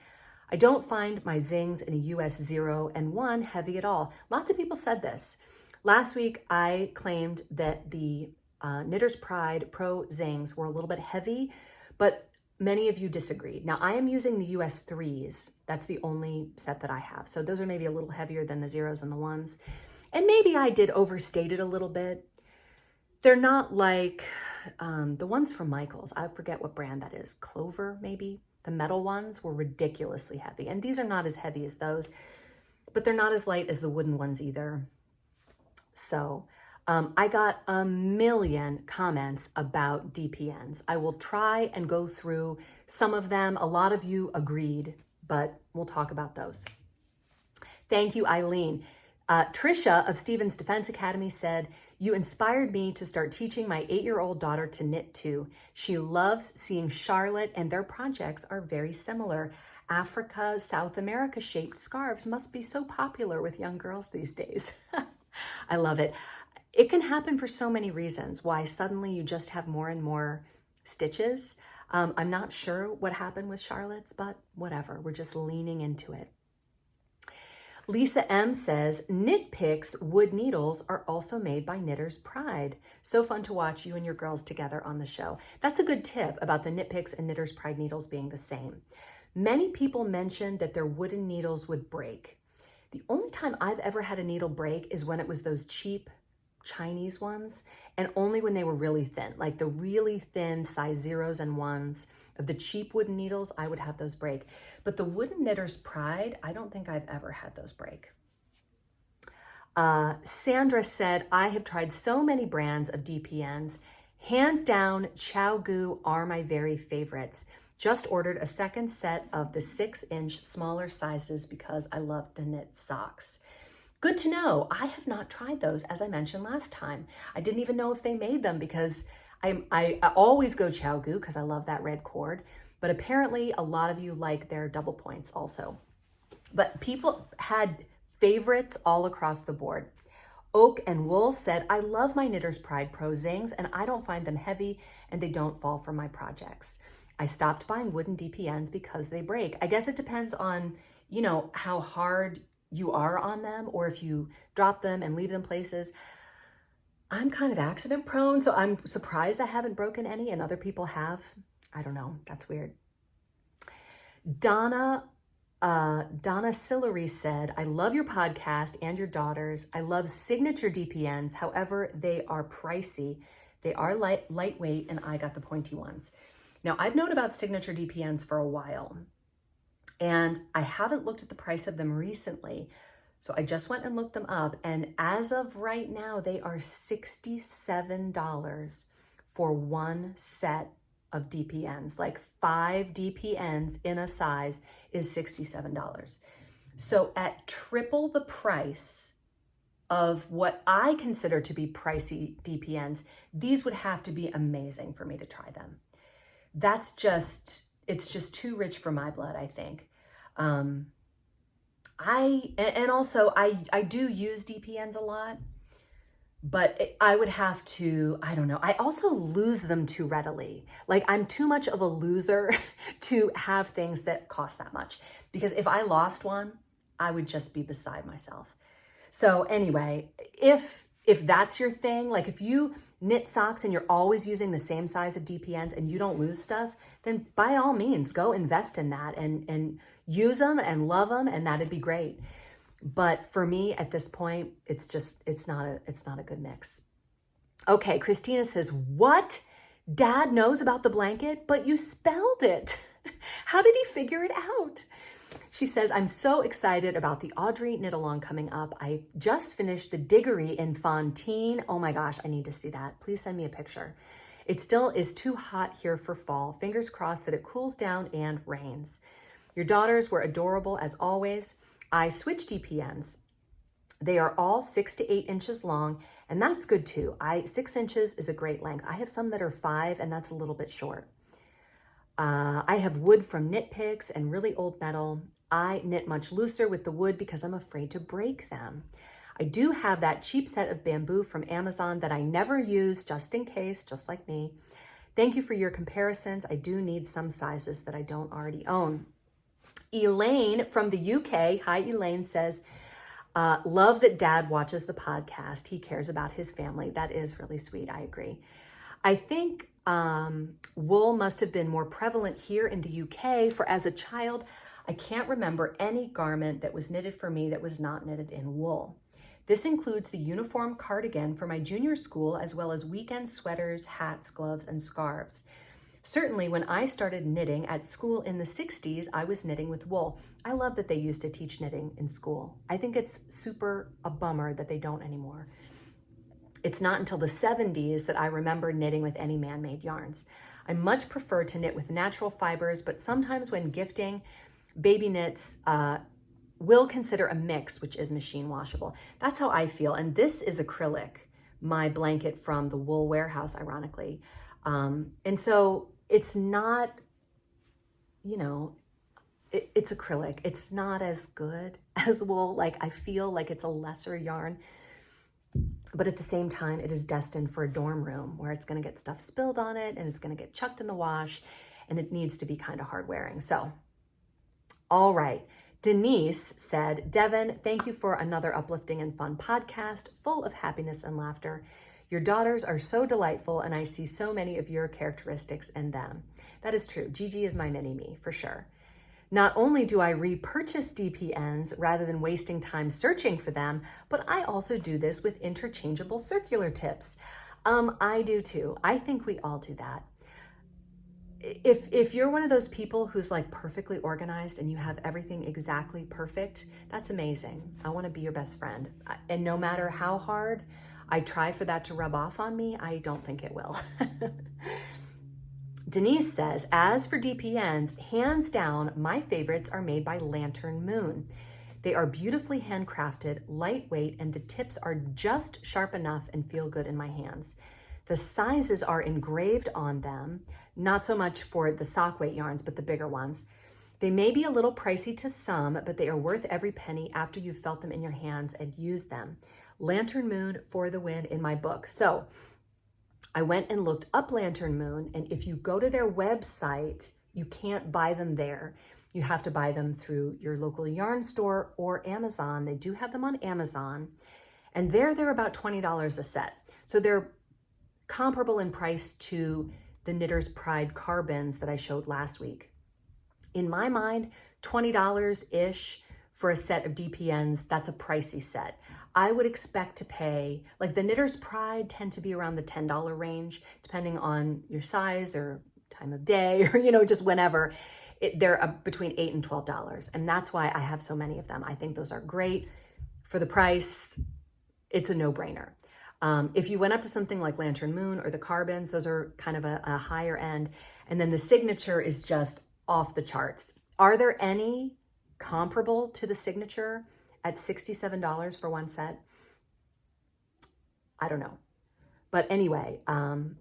[SPEAKER 1] I don't find my zings in a US 0 and 1 heavy at all. Lots of people said this. Last week, I claimed that the Knitter's Pride Pro Zings were a little bit heavy, but many of you disagreed. Now, I am using the US 3s. That's the only set that I have. So those are maybe a little heavier than the 0s and the 1s. And maybe I did overstate it a little bit. They're not like the ones from Michaels. I forget what brand that is. Clover, maybe? The metal ones were ridiculously heavy. And these are not as heavy as those, but they're not as light as the wooden ones either. So I got a million comments about DPNs. I will try and go through some of them. A lot of you agreed, but we'll talk about those. Thank you, Eileen. Trisha of Stevens Defense Academy said, you inspired me to start teaching my 8-year-old daughter to knit too. She loves seeing Charlotte and their projects are very similar. Africa, South America shaped scarves must be so popular with young girls these days. I love it. It can happen for so many reasons, why suddenly you just have more and more stitches. I'm not sure what happened with Charlotte's, but whatever, we're just leaning into it. Lisa M says, Knit Picks wood needles are also made by Knitter's Pride. So fun to watch you and your girls together on the show. That's a good tip about the Knit Picks and Knitter's Pride needles being the same. Many people mentioned that their wooden needles would break. The only time I've ever had a needle break is when it was those cheap Chinese ones, and only when they were really thin, like the really thin size 0s and 1s of the cheap wooden needles, I would have those break. But the wooden Knitter's Pride, I don't think I've ever had those break. Sandra said, I have tried so many brands of DPNs. Hands down, ChowGoo are my very favorites. Just ordered a second set of the 6-inch smaller sizes because I love to knit socks. Good to know. I have not tried those, as I mentioned last time. I didn't even know if they made them because I always go ChowGoo because I love that red cord. But apparently a lot of you like their double points also. But people had favorites all across the board. Oak and Wool said, I love my Knitter's Pride Pro Zings and I don't find them heavy and they don't fall for my projects. I stopped buying wooden DPNs because they break. I guess it depends on, you know, how hard you are on them or if you drop them and leave them places. I'm kind of accident prone, so I'm surprised I haven't broken any and other people have. I don't know, that's weird. Donna Sillery said, I love your podcast and your daughters. I love signature DPNs. However, they are pricey. They are lightweight and I got the pointy ones. Now I've known about signature DPNs for a while and I haven't looked at the price of them recently. So I just went and looked them up and as of right now, they are $67 for one set of DPNs, like 5 DPNs in a size is $67. So at triple the price of what I consider to be pricey DPNs, these would have to be amazing for me to try them. It's just too rich for my blood, I think. I do use DPNs a lot. but I would have to, I don't know. I also lose them too readily. Like I'm too much of a loser to have things that cost that much. Because if I lost one, I would just be beside myself. So anyway, if that's your thing, like if you knit socks and you're always using the same size of DPNs and you don't lose stuff, then by all means, go invest in that and use them and love them, and that'd be great. But for me at this point, it's not a good mix. Okay, Christina says, what? Dad knows about the blanket, but you spelled it. How did he figure it out? She says, I'm so excited about the Audrey knit along coming up. I just finished the Diggory in Fontaine. Oh my gosh, I need to see that. Please send me a picture. It still is too hot here for fall. Fingers crossed that it cools down and rains. Your daughters were adorable as always. I switched DPNs. They are all 6 to 8 inches long, and that's good too. 6 inches is a great length. I have some that are 5, and that's a little bit short. I have wood from Knit Picks and really old metal. I knit much looser with the wood because I'm afraid to break them. I do have that cheap set of bamboo from Amazon that I never use just in case, just like me. Thank you for your comparisons. I do need some sizes that I don't already own. Elaine from the UK, hi Elaine, says, love that Dad watches the podcast. He cares about his family. That is really sweet. I agree. I think wool must have been more prevalent here in the UK, for as a child, I can't remember any garment that was knitted for me that was not knitted in wool. This includes the uniform cardigan for my junior school, as well as weekend sweaters, hats, gloves, and scarves. Certainly, when I started knitting at school in the 60s, I was knitting with wool. I love that they used to teach knitting in school. I think it's super a bummer that they don't anymore. It's not until the 70s that I remember knitting with any man-made yarns. I much prefer to knit with natural fibers, but sometimes when gifting baby knits, will consider a mix, which is machine washable. That's how I feel. And this is acrylic, my blanket from the Wool Warehouse, ironically. And so it's not, it's acrylic. It's not as good as wool. Like I feel like it's a lesser yarn, but at the same time, it is destined for a dorm room where it's going to get stuff spilled on it and it's going to get chucked in the wash and it needs to be kind of hard wearing. So, all right. Denise said, Devin, thank you for another uplifting and fun podcast full of happiness and laughter. Your daughters are so delightful, and I see so many of your characteristics in them. That is true. Gigi is my mini-me, for sure. Not only do I repurchase DPNs rather than wasting time searching for them, but I also do this with interchangeable circular tips. I do too. I think we all do that. If you're one of those people who's like perfectly organized and you have everything exactly perfect, that's amazing. I want to be your best friend. And no matter how hard I try for that to rub off on me, I don't think it will. Denise says, as for DPNs, hands down, my favorites are made by Lantern Moon. They are beautifully handcrafted, lightweight, and the tips are just sharp enough and feel good in my hands. The sizes are engraved on them, not so much for the sock weight yarns, but the bigger ones. They may be a little pricey to some, but they are worth every penny after you've felt them in your hands and used them. Lantern Moon for the win in my book. So I went and looked up Lantern Moon, and if you go to their website, you can't buy them there. You have to buy them through your local yarn store or Amazon. They do have them on Amazon, and they're about $20 a set. So they're comparable in price to the Knitter's Pride carbons that I showed last week. In my mind, $20-ish for a set of DPNs, that's a pricey set. I would expect to pay, like the Knitter's Pride tend to be around the $10 range, depending on your size or time of day or, just whenever. They're between $8 and $12. And that's why I have so many of them. I think those are great. For the price, it's a no-brainer. If you went up to something like Lantern Moon or the carbons, those are kind of a higher end. And then the signature is just off the charts. Are there any comparable to the signature at $67 for one set? I don't know. But anyway, and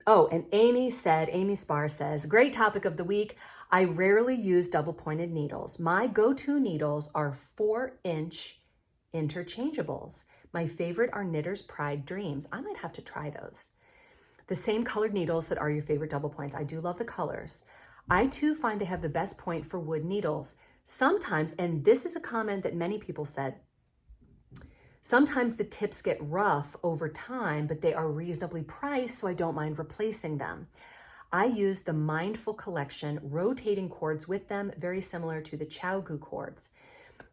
[SPEAKER 1] Amy Spar says, great topic of the week. I rarely use double pointed needles. My go-to needles are 4-inch interchangeables. My favorite are Knitter's Pride Dreams. I might have to try those. The same colored needles that are your favorite double points. I do love the colors. I too find they have the best point for wood needles. Sometimes, and this is a comment that many people said, sometimes the tips get rough over time, but they are reasonably priced, so I don't mind replacing them. I use the Mindful Collection rotating cords with them, very similar to the ChowGoo cords.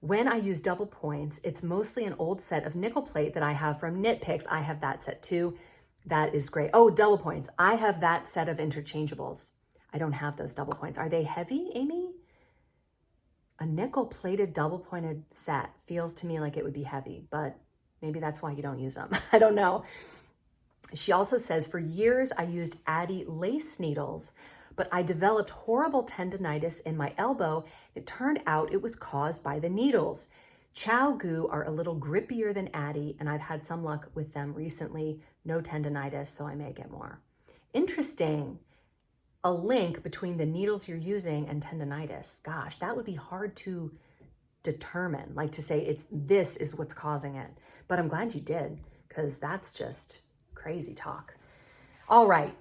[SPEAKER 1] When I use double points, it's mostly an old set of nickel plate that I have from Knit Picks. I have that set too. That is great. Oh, double points. I have that set of interchangeables. I don't have those double points. Are they heavy, Amy? A nickel plated double pointed set feels to me like it would be heavy, but maybe that's why you don't use them. I don't know. She also says, for years I used Addi lace needles, but I developed horrible tendonitis in my elbow. It turned out it was caused by the needles. ChowGoo are a little grippier than Addi, and I've had some luck with them recently. No tendonitis, so I may get more. Interesting. A link between the needles you're using and tendonitis. Gosh, that would be hard to determine, like to say this is what's causing it. But I'm glad you did, because that's just crazy talk. All right,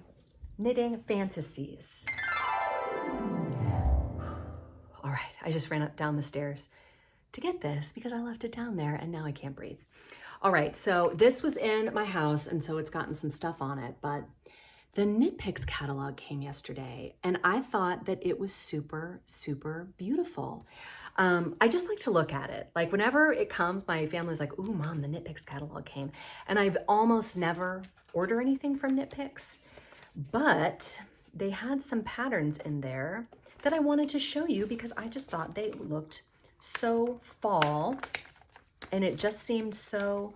[SPEAKER 1] knitting fantasies. All right, I just ran up down the stairs to get this because I left it down there and now I can't breathe. All right, so this was in my house and so it's gotten some stuff on it, but the Knit Picks catalog came yesterday and I thought that it was super, super beautiful. I just like to look at it. Like whenever it comes, my family's like, ooh, Mom, the Knit Picks catalog came. And I've almost never order anything from Knit Picks, but they had some patterns in there that I wanted to show you because I just thought they looked so fall and it just seemed so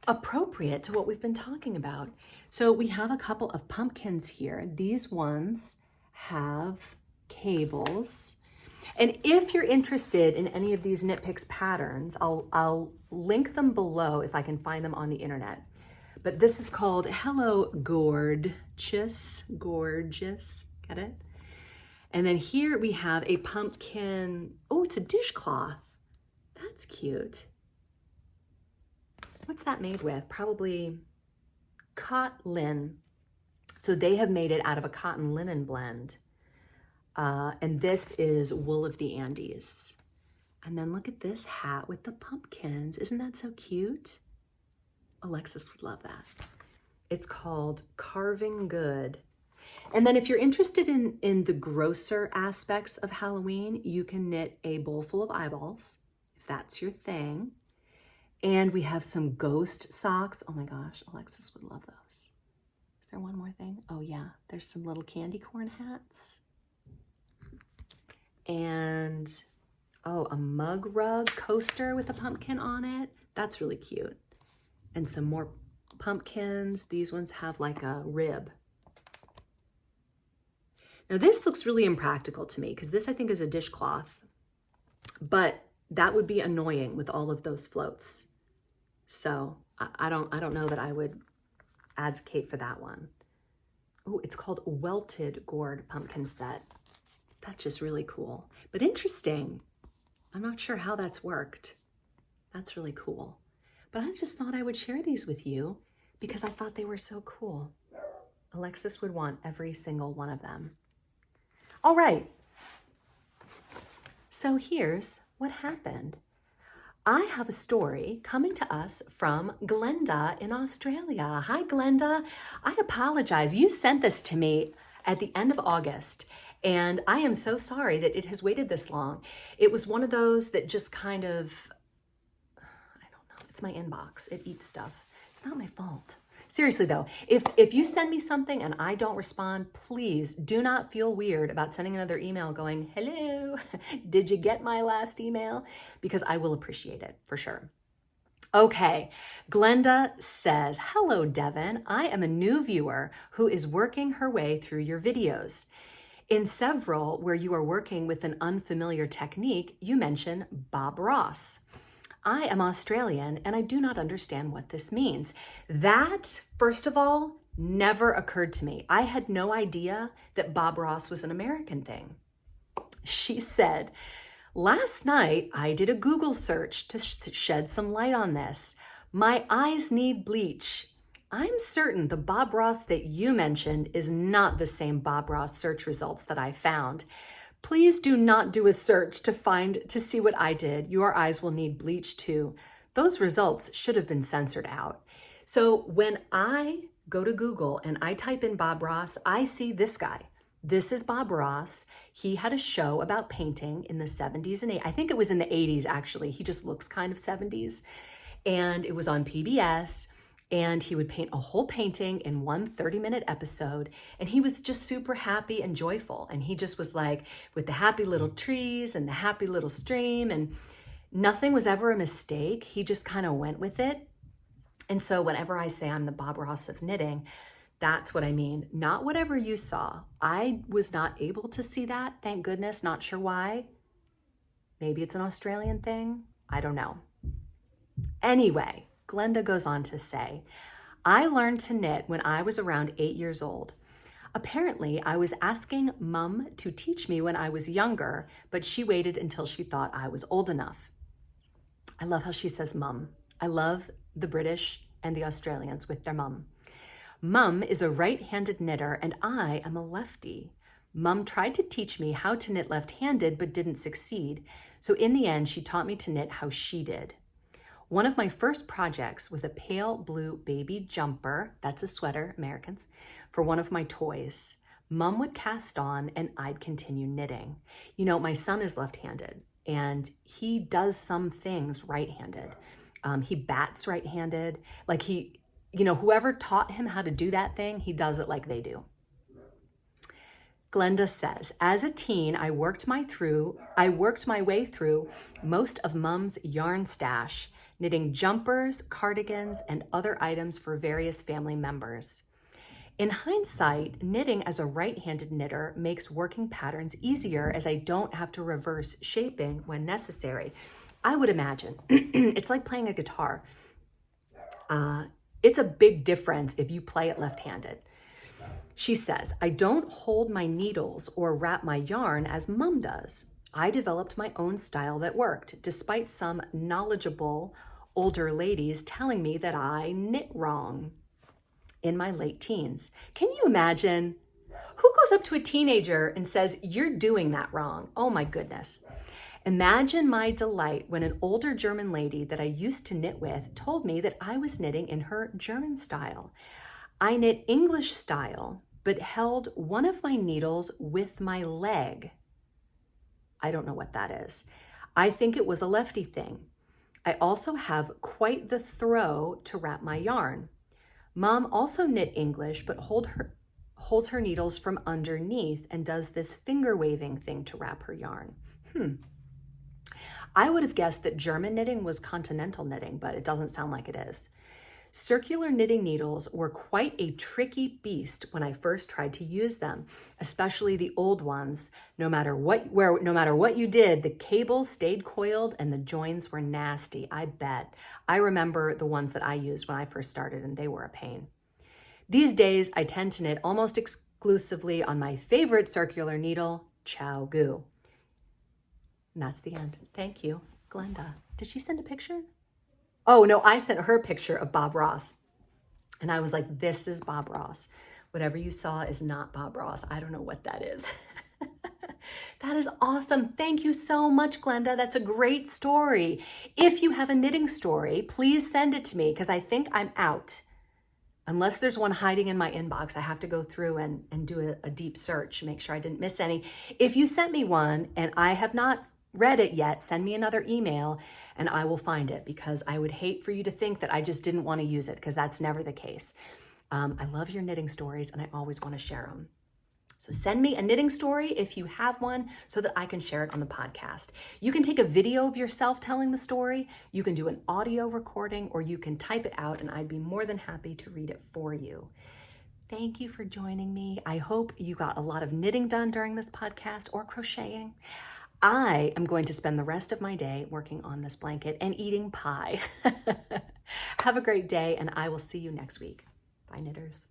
[SPEAKER 1] appropriate to what we've been talking about. So we have a couple of pumpkins here. These ones have cables. And if you're interested in any of these Knit Picks patterns, I'll link them below if I can find them on the internet. But this is called Hello Gorgeous, get it? And then here we have a pumpkin. Oh, it's a dishcloth. That's cute. What's that made with? Probably cotton. So they have made it out of a cotton linen blend. And this is Wool of the Andes. And then look at this hat with the pumpkins. Isn't that so cute? Alexis would love that. It's called Carving Good. And then if you're interested in the grosser aspects of Halloween, you can knit a bowl full of eyeballs, if that's your thing. And we have some ghost socks. Oh my gosh, Alexis would love those. Is there one more thing? Oh yeah, there's some little candy corn hats. And, oh, a mug rug coaster with a pumpkin on it. That's really cute. And some more pumpkins. These ones have like a rib. Now this looks really impractical to me because this I think is a dishcloth, but that would be annoying with all of those floats. So I don't know that I would advocate for that one. Oh, it's called Welted Gourd Pumpkin Set. That's just really cool, but interesting. I'm not sure how that's worked. That's really cool. But I just thought I would share these with you because I thought they were so cool. Alexis would want every single one of them. All right. So here's what happened. I have a story coming to us from Glenda in Australia. Hi, Glenda. I apologize. You sent this to me at the end of August, and I am so sorry that it has waited this long. It was one of those that just kind of, I don't know, it's my inbox. It eats stuff. It's not my fault. Seriously though, if you send me something and I don't respond, please do not feel weird about sending another email going, hello, did you get my last email? Because I will appreciate it for sure. Okay, Glenda says, hello, Devin. I am a new viewer who is working her way through your videos. In several where you are working with an unfamiliar technique, you mention Bob Ross. I am Australian and I do not understand what this means. That, first of all, never occurred to me. I had no idea that Bob Ross was an American thing. She said, last night I did a Google search to shed some light on this. My eyes need bleach. I'm certain the Bob Ross that you mentioned is not the same Bob Ross search results that I found. Please do not do a search to see what I did. Your eyes will need bleach too. Those results should have been censored out. So when I go to Google and I type in Bob Ross, I see this guy. This is Bob Ross. He had a show about painting in the 70s and 80s. I think it was in the 80s, actually. He just looks kind of 70s. And it was on PBS. And he would paint a whole painting in one 30-minute episode. And he was just super happy and joyful. And he just was like, with the happy little trees and the happy little stream. And nothing was ever a mistake. He just kind of went with it. And so whenever I say I'm the Bob Ross of knitting, that's what I mean. Not whatever you saw. I was not able to see that, thank goodness. Not sure why. Maybe it's an Australian thing. I don't know. Anyway, Glenda goes on to say, I learned to knit when I was around 8 years old. Apparently, I was asking Mum to teach me when I was younger, but she waited until she thought I was old enough. I love how she says mum. I love the British and the Australians with their mum. Mum is a right-handed knitter and I am a lefty. Mum tried to teach me how to knit left-handed but didn't succeed, so in the end she taught me to knit how she did. One of my first projects was a pale blue baby jumper, that's a sweater, Americans, for one of my toys. Mum would cast on and I'd continue knitting. You know, my son is left-handed and he does some things right-handed. He bats right-handed, like whoever taught him how to do that thing, he does it like they do. Glenda says, as a teen, I worked my way through most of Mum's yarn stash, knitting jumpers, cardigans, and other items for various family members. In hindsight, knitting as a right-handed knitter makes working patterns easier as I don't have to reverse shaping when necessary. I would imagine. It's like playing a guitar. It's a big difference if you play it left-handed. She says, I don't hold my needles or wrap my yarn as Mum does. I developed my own style that worked, despite some knowledgeable older ladies telling me that I knit wrong in my late teens. Can you imagine? Who goes up to a teenager and says, you're doing that wrong? Oh my goodness. Imagine my delight when an older German lady that I used to knit with told me that I was knitting in her German style. I knit English style, but held one of my needles with my leg. I don't know what that is. I think it was a lefty thing. I also have quite the throw to wrap my yarn. Mom also knit English, but holds her needles from underneath and does this finger waving thing to wrap her yarn. I would have guessed that German knitting was continental knitting, but it doesn't sound like it is. Circular knitting needles were quite a tricky beast when I first tried to use them, especially the old ones. No matter what you did, the cables stayed coiled and the joins were nasty, I bet. I remember the ones that I used when I first started and they were a pain. These days, I tend to knit almost exclusively on my favorite circular needle, Chow Gu. And that's the end. Thank you, Glenda. Did she send a picture? Oh, no, I sent her a picture of Bob Ross. And I was like, this is Bob Ross. Whatever you saw is not Bob Ross. I don't know what that is. That is awesome. Thank you so much, Glenda. That's a great story. If you have a knitting story, please send it to me because I think I'm out. Unless there's one hiding in my inbox, I have to go through and do a deep search, make sure I didn't miss any. If you sent me one and I have not read it yet, send me another email and I will find it because I would hate for you to think that I just didn't want to use it because that's never the case. I love your knitting stories and I always want to share them. So send me a knitting story if you have one so that I can share it on the podcast. You can take a video of yourself telling the story, you can do an audio recording, or you can type it out and I'd be more than happy to read it for you. Thank you for joining me. I hope you got a lot of knitting done during this podcast or crocheting. I am going to spend the rest of my day working on this blanket and eating pie. Have a great day and I will see you next week. Bye, knitters.